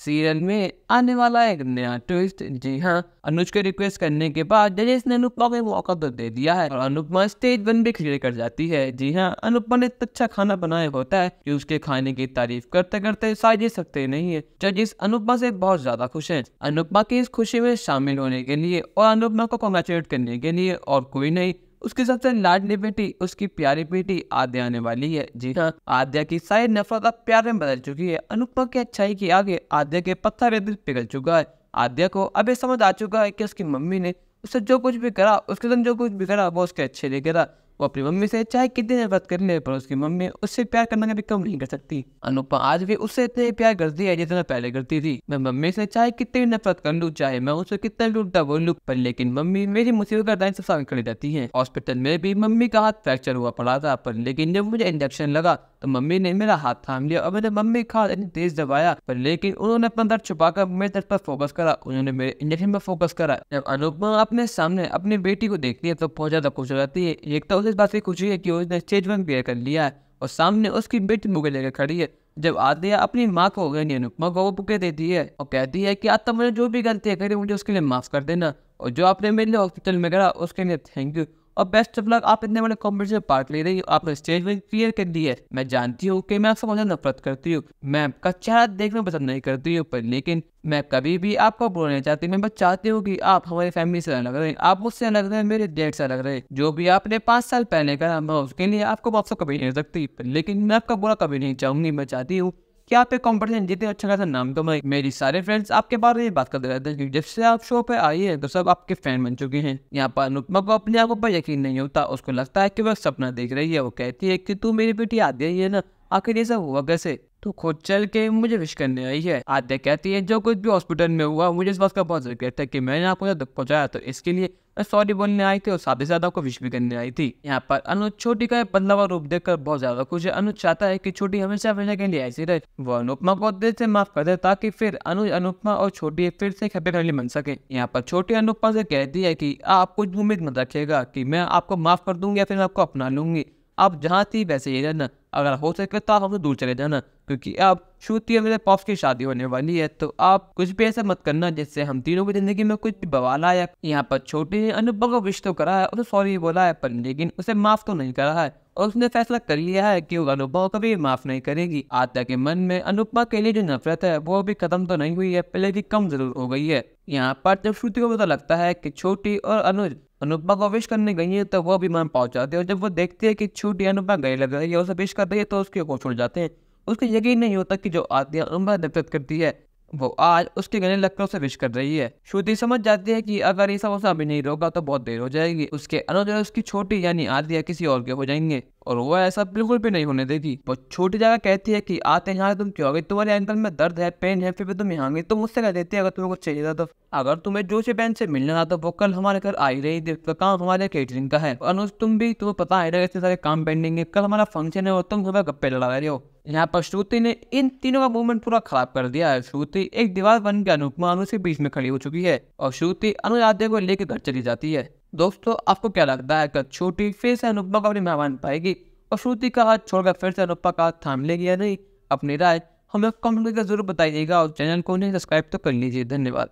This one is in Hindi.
सीरियल में आने वाला एक नया ट्विस्ट। जी हाँ, अनुज के रिक्वेस्ट करने के बाद जजेस ने अनुपमा को मौका तो दे दिया है और अनुपमा स्टेज 1 भी क्लियर कर जाती है। जी हाँ, अनुपमा ने इतना अच्छा खाना बनाया होता है कि उसके खाने की तारीफ करते करते साझे सकते नहीं है। जजेस अनुपमा से बहुत ज्यादा खुश हैं। अनुपमा की इस खुशी में शामिल होने के लिए और अनुपमा को कॉन्ग्रेचुलेट करने के लिए और कोई नहीं, उसकी सबसे लाडली बेटी, उसकी प्यारी बेटी आद्या आने वाली है। जी हाँ, आद्या की सारी नफरत अब प्यार में बदल चुकी है। अनुपमा की अच्छाई के आगे आद्या के पत्थर दिल पिघल चुका है। आद्या को अब ये समझ आ चुका है कि उसकी मम्मी ने उससे जो कुछ भी करा, उसके साथ जो कुछ भी करा वो उसके अच्छे लिए करा। वो अपनी मम्मी से चाहे कितनी नफरत कर ले, पर उसकी मम्मी उससे प्यार करना कभी कम नहीं कर सकती। अनुपमा आज भी उससे इतने प्यार करती है जितना पहले करती थी। मैं मम्मी से चाहे कितनी नफरत कर लूँ, चाहे मैं उससे कितना लूटता बोलूँ, पर लेकिन मम्मी मेरी मुसीबत का टाइम से सामने खड़ी रहती है। हॉस्पिटल में भी मम्मी का हाथ फ्रैक्चर हुआ पड़ा था, पर लेकिन जब मुझे इंजेक्शन लगा तो मम्मी ने मेरा हाथ थाम लिया और मैंने मम्मी का हाथ इतनी तेज दबाया, पर लेकिन उन्होंने अपना दर्द छुपाकर मेरे दर्द पर फोकस करा। उन्होंने मेरे इंजेक्शन पर फोकस करा। जब अनुपमा अपने सामने अपनी बेटी को देखती है तो बहुत ज्यादा खुश हो जाती है। एक तो उस बात की खुशी है कि उसने स्टेज 1 क्लियर कर लिया है और सामने उसकी बेटी मुझे लेकर खड़ी है। जब आद्या अपनी माँ को यानी अनुपमा को वो बुके देती है और कहती है कि आज तक मैंने जो भी गलतियाँ करी मुझे उसके लिए माफ कर देना, और जो आपने मेरे लिए हॉस्पिटल में करा उसके लिए थैंक यू, और बेस्ट ऑफ लक। आप इतने बड़े कॉम्पिटिशन में पार्ट ले रही हो, आपने स्टेज में क्लियर कर दी है। मैं जानती हूँ कि मैं आपसे बहुत नफरत करती हूँ, मैं आपका चेहरा देखना पसंद नहीं करती हूँ, पर लेकिन मैं कभी भी आपको बुरा नहीं चाहती। मैं बस चाहती हूँ कि आप हमारी फैमिली से अलग रहे, आप मुझसे अलग रहे, मेरे डैड से अलग रहे। जो भी आपने 5 साल पहले करा मैं उसके लिए आपको वापस कभी नहीं सकती, लेकिन मैं आपका बुरा कभी नहीं चाहूंगी। मैं चाहती हूँ कि आप एक कॉम्पिटिशन जीते, अच्छा खासा नाम कमाए। मेरी सारे फ्रेंड्स आपके बारे में बात करते रहते हैं कि जब से आप शो पे आई है तो सब आपके फैन बन चुके हैं। यहाँ पर अनुपमा को अपनी आंखों पर यकीन नहीं होता। उसको लगता है कि वह सपना देख रही है। वो कहती है कि तू मेरी बेटी आद्या ही है ना, आखिर ये सब हुआ कैसे? तो खुद चल के मुझे विश करने आई है। आद्या कहती है जो कुछ भी हॉस्पिटल में हुआ मुझे इस बात का बहुत रिग्रेट है कि मैंने आपको दुख पहुंचाया, तो इसके लिए मैं सॉरी बोलने आई थी और साथ ही साथ आपको विश भी करने आई थी। यहाँ पर अनुज छोटी का बदलावा रूप देखकर बहुत ज्यादा खुश है। अनुज चाहता है कि छोटी हमेशा हमेशा के लिए ऐसी रहे। वो अनुपमा को दिल से माफ कर दे ताकि फिर अनुज, अनुपमा और छोटी फिर से एक हैप्पी फैमिली बन सके। यहाँ पर छोटी अनुपमा से कहती है कि आप कुछ उम्मीद मत रखिएगा कि मैं आपको माफ कर दूंगी या फिर मैं आपको अपना लूंगी। आप जहाँ थी वैसे ही रहना, अगर हो सके तो आप हमसे दूर चले जाना, क्योंकि अब श्रुति और मेरे पॉप्स की शादी होने वाली है। तो आप कुछ भी ऐसा मत करना जिससे हम तीनों की जिंदगी में कुछ भी बवाल आया। यहाँ पर छोटी ने अनुपमा को विश तो करा है, उसे सॉरी बोला है, पर लेकिन उसे माफ तो नहीं करा है और उसने फैसला कर लिया है कि वो अनुपमा को कभी माफ नहीं करेगी। आद्या के मन में अनुपमा के लिए जो नफरत है वो भी खत्म तो नहीं हुई है, पहले भी कम जरूर हो गई है। यहाँ पर जब श्रुति को पता लगता है कि छोटी और अनुज अनुपमा को विश करने गई है तो वो भी मान पहुंच जाती है, और जब वो देखती है कि छोटी अनुपमा गई लग रही है उसे विश कर रही है तो उसके होश उड़ जाते हैं। उसको यकीन नहीं होता कि जो आद्या अनुपमा नफरत करती है वो आज उसके गले लगकर उसे विश कर रही है। श्रुति समझ जाती है कि अगर ये सब अभी नहीं रोका तो बहुत देर हो जाएगी। उसके अनुज और उसकी छोटी यानी आद्या किसी और के हो जाएंगे और वो ऐसा बिल्कुल भी नहीं होने देगी। वो छोटी जगह कहती है कि आते यहाँ तुम क्यों आ गई, तुम्हारे एंकल में दर्द है, पेन है, फिर भी तुम यहाँ गई। तुम मुझसे कह देती है अगर तुम्हें कुछ चाहिए था तो। अगर तुम्हें जोशी बहन से मिलना था तो वो कल हमारे घर आई रही थी, तो काम हमारे केटरिंग का है। अनुज तुम भी, तुम्हें पता है इतने सारे काम पेंडिंग है, कल हमारा फंक्शन है और तुम हमें गप्पे लड़ा रहे हो। यहाँ पर श्रुति ने इन तीनों का मूवमेंट पूरा खराब कर दिया है। श्रुति एक दीवार बन के अनुपमा अनुज के बीच में खड़ी हो चुकी है और श्रुति अनुज आद्या को लेकर घर चली जाती है। दोस्तों आपको क्या लगता है कि छोटी फिर से अनुपमा को अपनी मेहमान पाएगी और श्रुति का हाथ छोड़कर फिर से अनुपमा का हाथ थाम लेगी या नहीं? अपनी राय हमें कमेंट करके जरूर बताइएगा और चैनल को नहीं सब्सक्राइब तो कर लीजिए। धन्यवाद।